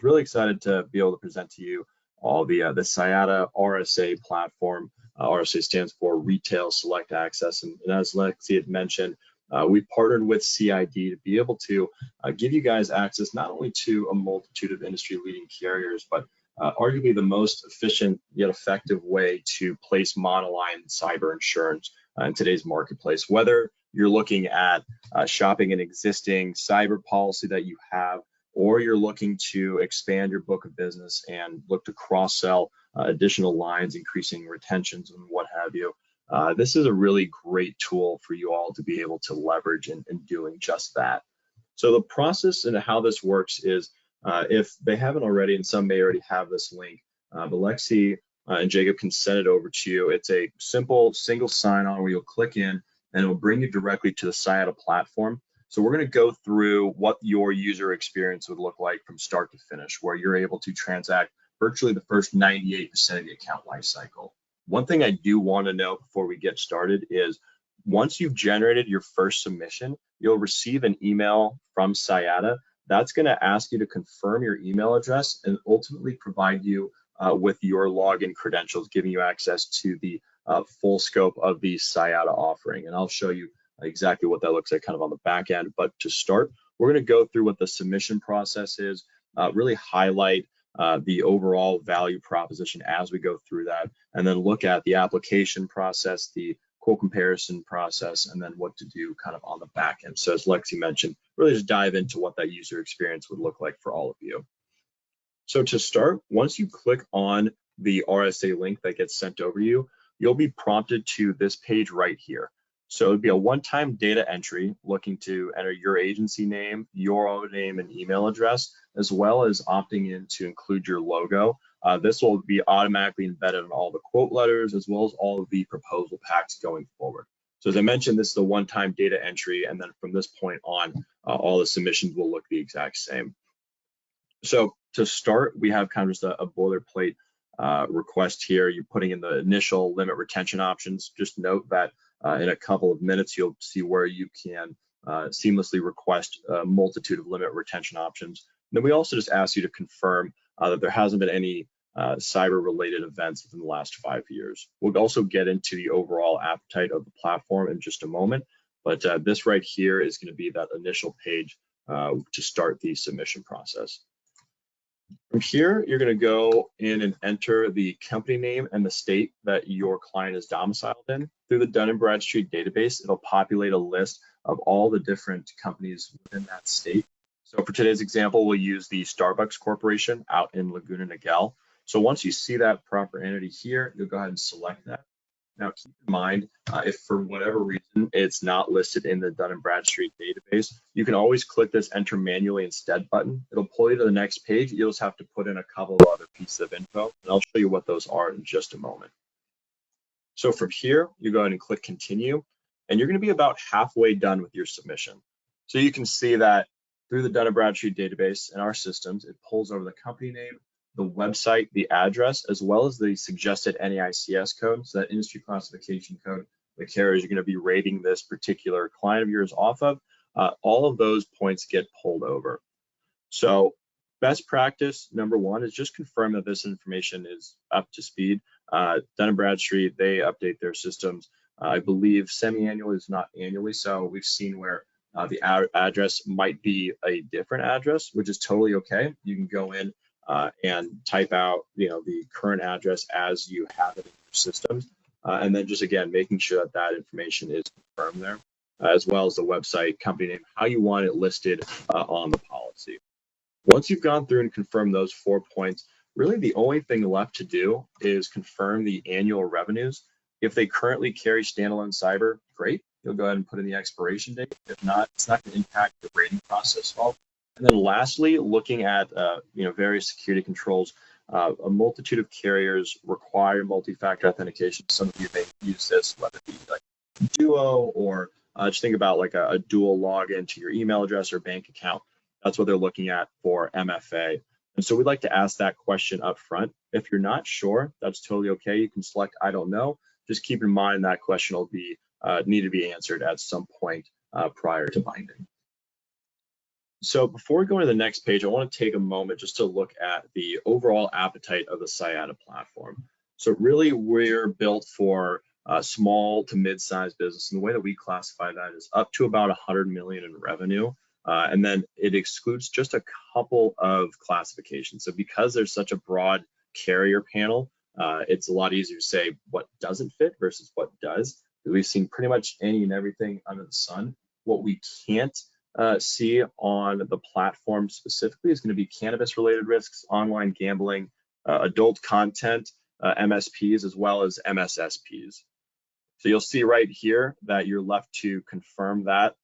Really excited to be able to present to you all the Sayata RSA platform. RSA stands for Retail Select Access, and as Lexi had mentioned, we partnered with CID to be able to give you guys access not only to a multitude of industry-leading carriers, but arguably the most efficient yet effective way to place monoline cyber insurance in today's marketplace. Whether you're looking at shopping an existing cyber policy that you have, or you're looking to expand your book of business and look to cross-sell additional lines, increasing retentions and what have you. This is a really great tool for you all to be able to leverage in doing just that. So the process and how this works is, if they haven't already, and some may already have this link, but Lexi and Jacob can send it over to you. It's a simple single sign-on where you'll click in and it will bring you directly to the Sayata platform. So we're going to go through what your user experience would look like from start to finish, where you're able to transact virtually the first 98% of the account lifecycle. One thing I do want to know before we get started is, once you've generated your first submission, you'll receive an email from Sayata that's going to ask you to confirm your email address and ultimately provide you with your login credentials, giving you access to the full scope of the Sayata offering. And I'll show you exactly what that looks like kind of on the back end. But to start, we're going to go through what the submission process is, really highlight the overall value proposition as we go through that, and then look at the application process, the quote comparison process, and then what to do kind of on the back end. So as Lexi mentioned, really just dive into what that user experience would look like for all of you. So to start, once you click on the RSA link that gets sent over you, you'll be prompted to this page right here. So it'd be a one-time data entry looking to enter your agency name, your own name and email address, as well as opting in to include your logo. This will be automatically embedded in all the quote letters, as well as all of the proposal packs going forward. So as I mentioned, this is a one-time data entry, and then from this point on, all the submissions will look the exact same. So to start, we have kind of just a boilerplate request here. You're putting in the initial limit retention options. Just note that in a couple of minutes, you'll see where you can seamlessly request a multitude of limit retention options. And then we also just ask you to confirm that there hasn't been any cyber-related events within the last 5 years. We'll also get into the overall appetite of the platform in just a moment, but this right here is going to be that initial page to start the submission process. From here, you're going to go in and enter the company name and the state that your client is domiciled in. Through the Dun & Bradstreet database, it'll populate a list of all the different companies within that state. So for today's example, we'll use the Starbucks Corporation out in Laguna Niguel. So once you see that proper entity here, you'll go ahead and select that. Now, keep in mind, if for whatever reason it's not listed in the Dun & Bradstreet database, you can always click this Enter Manually Instead button. It'll pull you to the next page. You'll just have to put in a couple of other pieces of info, and I'll show you what those are in just a moment. So from here, you go ahead and click Continue, and you're going to be about halfway done with your submission. So you can see that through the Dun & Bradstreet database in our systems, it pulls over the company name, the website, the address, as well as the suggested NAICS code, so that industry classification code the carriers are going to be rating this particular client of yours off of. All of those points get pulled over. So best practice number one is just confirm that this information is up to speed. Dun & Bradstreet, they update their systems, I believe semi-annually is not annually, so we've seen where the address might be a different address, which is totally okay. You can go in and type out, the current address as you have it in your systems, and then just again making sure that that information is confirmed there, as well as the website, company name, how you want it listed on the policy. Once you've gone through and confirmed those 4 points, really the only thing left to do is confirm the annual revenues. If they currently carry standalone cyber, great. You'll go ahead and put in the expiration date. If not, it's not going to impact the rating process at all. And then lastly, looking at various security controls, a multitude of carriers require multi-factor authentication. Some of you may use this, whether it be like Duo or just think about like a dual login to your email address or bank account. That's what they're looking at for MFA. And so we'd like to ask that question up front. If you're not sure, that's totally okay. You can select I don't know. Just keep in mind that question will be need to be answered at some point prior to binding. So before we go to the next page, I want to take a moment just to look at the overall appetite of the Sayata platform. So really, we're built for small to mid-sized business, and the way that we classify that is up to about 100 million in revenue, and then it excludes just a couple of classifications. So because there's such a broad carrier panel, it's a lot easier to say what doesn't fit versus what does. We've seen pretty much any and everything under the sun. What we can't see on the platform specifically is going to be cannabis related risks, online gambling, adult content, MSPs, as well as MSSPs. So you'll see right here that you're left to confirm that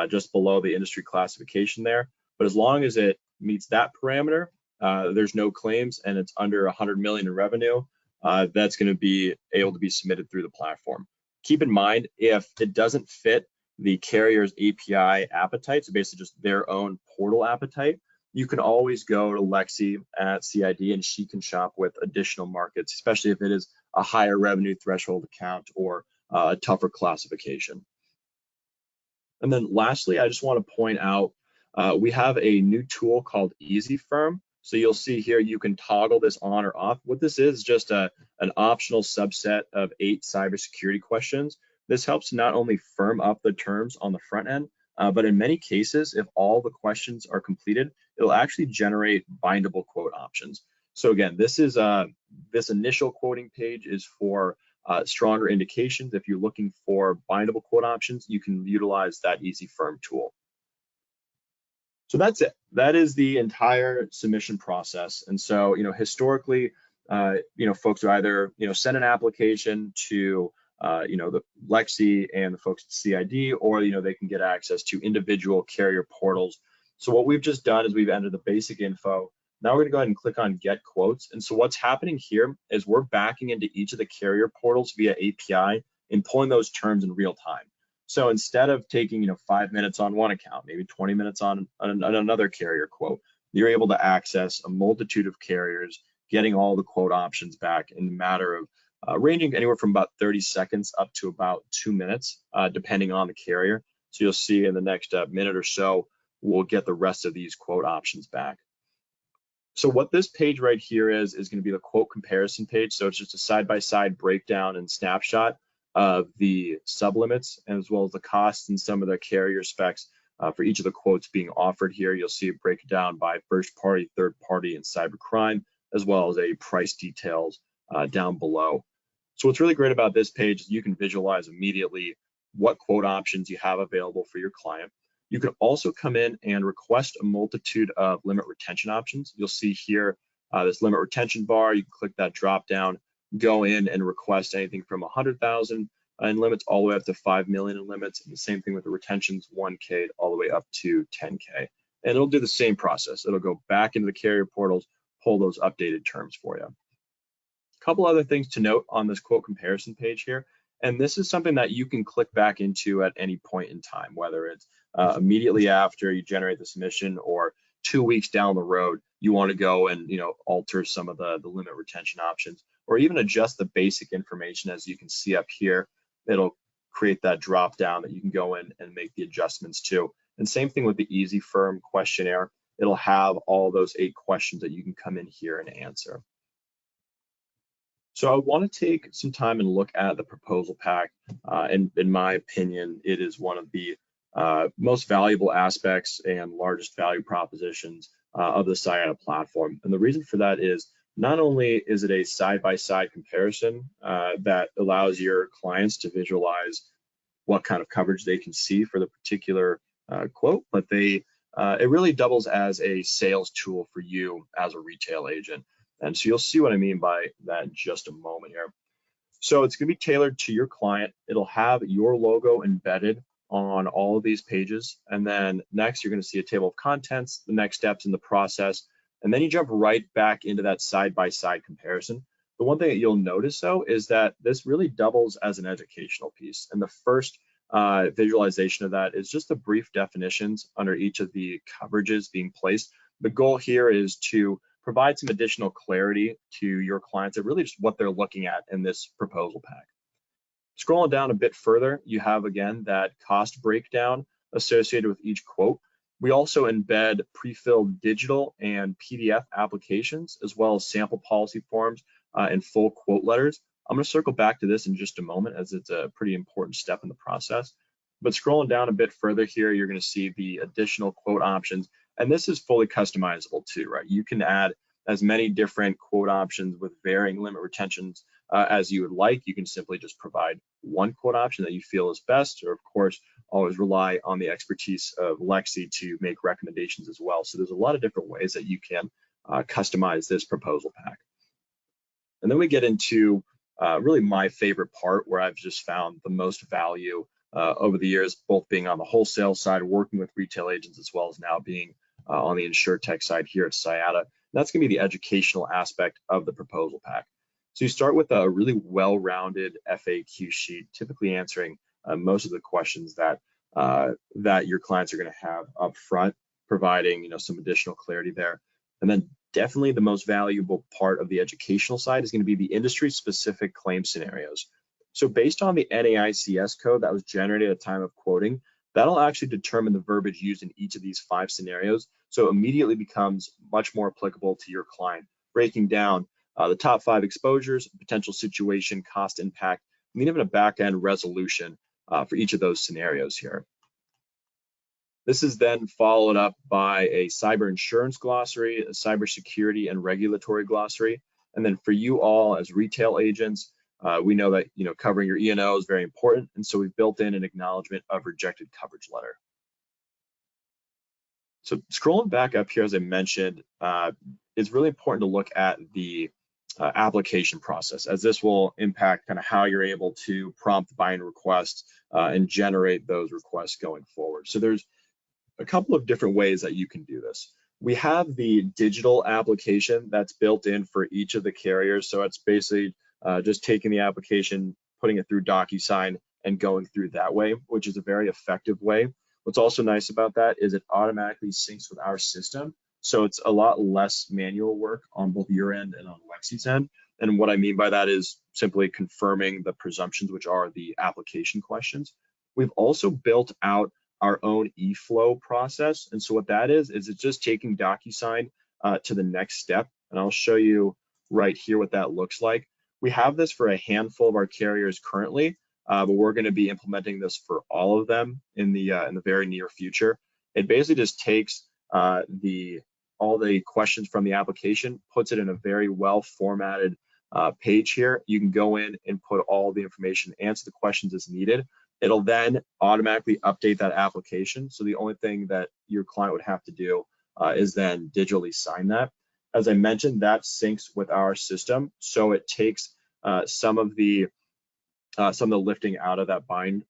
just below the industry classification there. But as long as it meets that parameter, there's no claims and it's under 100 million in revenue, that's going to be able to be submitted through the platform. Keep in mind, if it doesn't fit the carrier's API appetite, so basically just their own portal appetite, you can always go to Lexi at CID and she can shop with additional markets, especially if it is a higher revenue threshold account or a tougher classification. And then lastly, I just want to point out, we have a new tool called Easy Firm. So you'll see here, you can toggle this on or off. What this is just an optional subset of 8 cybersecurity questions. This helps not only firm up the terms on the front end, but in many cases, if all the questions are completed, it'll actually generate bindable quote options. So again, this is this initial quoting page is for stronger indications. If you're looking for bindable quote options, you can utilize that Easy Firm tool. So that's it. That is the entire submission process. And so, historically, folks are either, send an application to, the Lexi and the folks at CID, or, they can get access to individual carrier portals. So what we've just done is we've entered the basic info. Now we're going to go ahead and click on Get Quotes. And so what's happening here is we're backing into each of the carrier portals via API and pulling those terms in real time. So instead of taking 5 minutes on one account, maybe 20 minutes on another carrier quote, you're able to access a multitude of carriers, getting all the quote options back in a matter of ranging anywhere from about 30 seconds up to about 2 minutes, depending on the carrier. So you'll see in the next minute or so, we'll get the rest of these quote options back. So what this page right here is going to be the quote comparison page. So it's just a side-by-side breakdown and snapshot of the sublimits, as well as the costs and some of the carrier specs for each of the quotes being offered here. You'll see it break down by first party, third party, and cybercrime, as well as a price details down below. So what's really great about this page is you can visualize immediately what quote options you have available for your client. You can also come in and request a multitude of limit retention options. You'll see here this limit retention bar. You can click that drop down, go in and request anything from 100,000 in limits all the way up to 5 million in limits. And the same thing with the retentions, 1K all the way up to 10K. And it'll do the same process. It'll go back into the carrier portals, pull those updated terms for you. A couple other things to note on this quote comparison page here. And this is something that you can click back into at any point in time, whether it's immediately after you generate the submission or 2 weeks down the road, you want to go and alter some of the limit retention options, or even adjust the basic information. As you can see up here, it'll create that drop down that you can go in and make the adjustments to. And same thing with the Easy Firm questionnaire. It'll have all those 8 questions that you can come in here and answer. So I want to take some time and look at the proposal pack. And in my opinion, it is one of the most valuable aspects and largest value propositions of the Sayata platform. And the reason for that is not only is it a side-by-side comparison that allows your clients to visualize what kind of coverage they can see for the particular quote, but it really doubles as a sales tool for you as a retail agent. And so you'll see what I mean by that in just a moment here. So it's going to be tailored to your client. It'll have your logo embedded on all of these pages. And then next, you're going to see a table of contents, the next steps in the process. And then you jump right back into that side-by-side comparison. The one thing that you'll notice, though, is that this really doubles as an educational piece. And the first visualization of that is just the brief definitions under each of the coverages being placed. The goal here is to provide some additional clarity to your clients of really just what they're looking at in this proposal pack. Scrolling down a bit further, you have again that cost breakdown associated with each quote. We also embed pre-filled digital and PDF applications, as well as sample policy forms and full quote letters. I'm going to circle back to this in just a moment, as it's a pretty important step in the process. But scrolling down a bit further here, you're going to see the additional quote options, and this is fully customizable too, right? You can add as many different quote options with varying limit retentions as you would like. You can simply just provide one quote option that you feel is best, or of course, always rely on the expertise of Lexi to make recommendations as well. So there's a lot of different ways that you can customize this proposal pack. And then we get into really my favorite part, where I've just found the most value over the years, both being on the wholesale side, working with retail agents, as well as now being on the InsurTech side here at Sayata. That's going to be the educational aspect of the proposal pack. So you start with a really well-rounded FAQ sheet, typically answering most of the questions that your clients are going to have up front, providing some additional clarity there. And then definitely the most valuable part of the educational side is going to be the industry-specific claim scenarios. So based on the NAICS code that was generated at the time of quoting, that'll actually determine the verbiage used in each of these 5 scenarios. So it immediately becomes much more applicable to your client, breaking down the top 5 exposures, potential situation, cost impact, and even a back-end resolution for each of those scenarios here. This is then followed up by a cyber insurance glossary, a cybersecurity and regulatory glossary. And then for you all as retail agents, we know that covering your E&O is very important, and so we've built in an acknowledgement of rejected coverage letter. So scrolling back up here, as I mentioned, it's really important to look at the application process, as this will impact kind of how you're able to prompt bind requests and generate those requests going forward. So there's a couple of different ways that you can do this. We have the digital application that's built in for each of the carriers. So it's basically just taking the application, putting it through DocuSign, and going through that way, which is a very effective way. What's also nice about that is it automatically syncs with our system. So it's a lot less manual work on both your end and on Lexi's end. And what I mean by that is simply confirming the presumptions, which are the application questions. We've also built out our own eFlow process. And so what that is it's just taking DocuSign to the next step. And I'll show you right here what that looks like. We have this for a handful of our carriers currently, but we're going to be implementing this for all of them in the very near future. It basically just takes all the questions from the application, puts it in a very well formatted page here. You can go in and put all the information, answer the questions as needed. It'll then automatically update that application. So the only thing that your client would have to do is then digitally sign that. As I mentioned, that syncs with our system, so it takes some of the lifting out of that bind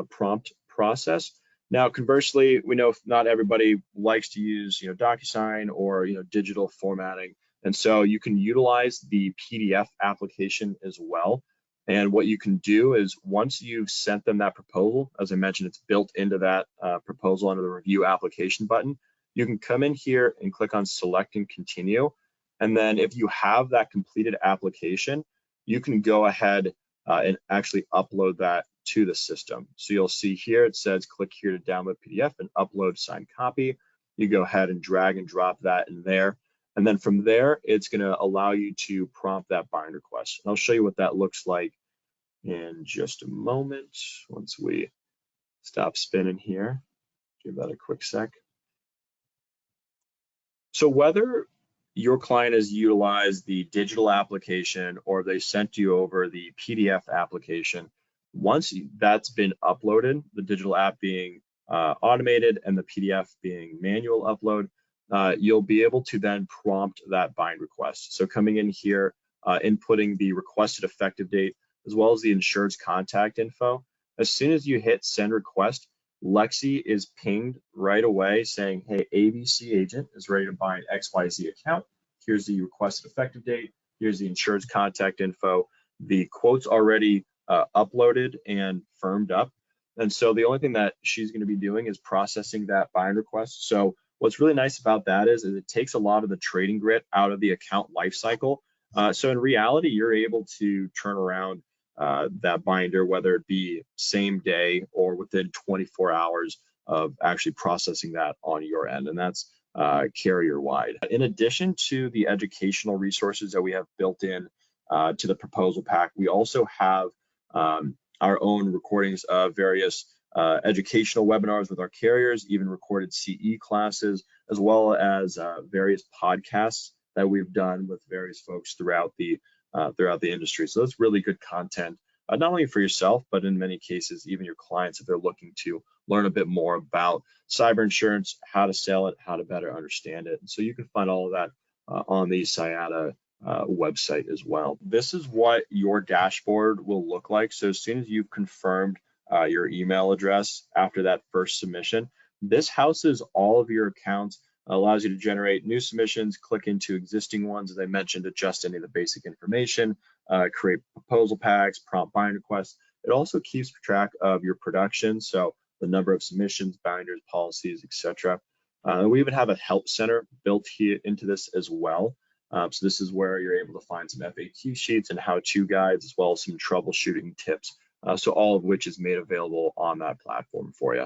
prompt process. Now, conversely, we know not everybody likes to use DocuSign or digital formatting, and so you can utilize the PDF application as well. And what you can do is once you've sent them that proposal, as I mentioned, it's built into that proposal under the review application button. You can come in here and click on select and continue. And then if you have that completed application, you can go ahead and actually upload that to the system. So you'll see here, it says click here to download PDF and upload signed copy. You go ahead and drag and drop that in there. And then from there, it's going to allow you to prompt that bind request. And I'll show you what that looks like in just a moment once we stop spinning here. Give that a quick sec. So whether your client has utilized the digital application or they sent you over the PDF application, once that's been uploaded, the digital app being automated and the PDF being manual upload, you'll be able to then prompt that bind request. So coming in here, inputting the requested effective date, as well as the insured's contact info. As soon as you hit send request, Lexi is pinged right away saying, hey, ABC agent is ready to bind XYZ account. Here's the requested effective date. Here's the insured's contact info. The quote's already uploaded and firmed up. And so the only thing that she's going to be doing is processing that bind request. So what's really nice about that is it takes a lot of the trading grit out of the account lifecycle. So in reality, you're able to turn around that binder, whether it be same day or within 24 hours of actually processing that on your end, and that's carrier wide. In addition to the educational resources that we have built in to the proposal pack, we also have our own recordings of various educational webinars with our carriers, even recorded CE classes, as well as various podcasts that we've done with various folks throughout the industry. So that's really good content, not only for yourself, but in many cases, even your clients, if they're looking to learn a bit more about cyber insurance, how to sell it, how to better understand it. And so you can find all of that on the Sayata website as well. This is what your dashboard will look like. So as soon as you've confirmed your email address after that first submission, this houses all of your accounts, allows you to generate new submissions, click into existing ones, as I mentioned, adjust any of the basic information, create proposal packs, prompt bind requests. It also keeps track of your production, so the number of submissions, binders, policies, etc. We even have a help center built here into this as well. So this is where you're able to find some FAQ sheets and how-to guides, as well as some troubleshooting tips. So all of which is made available on that platform for you.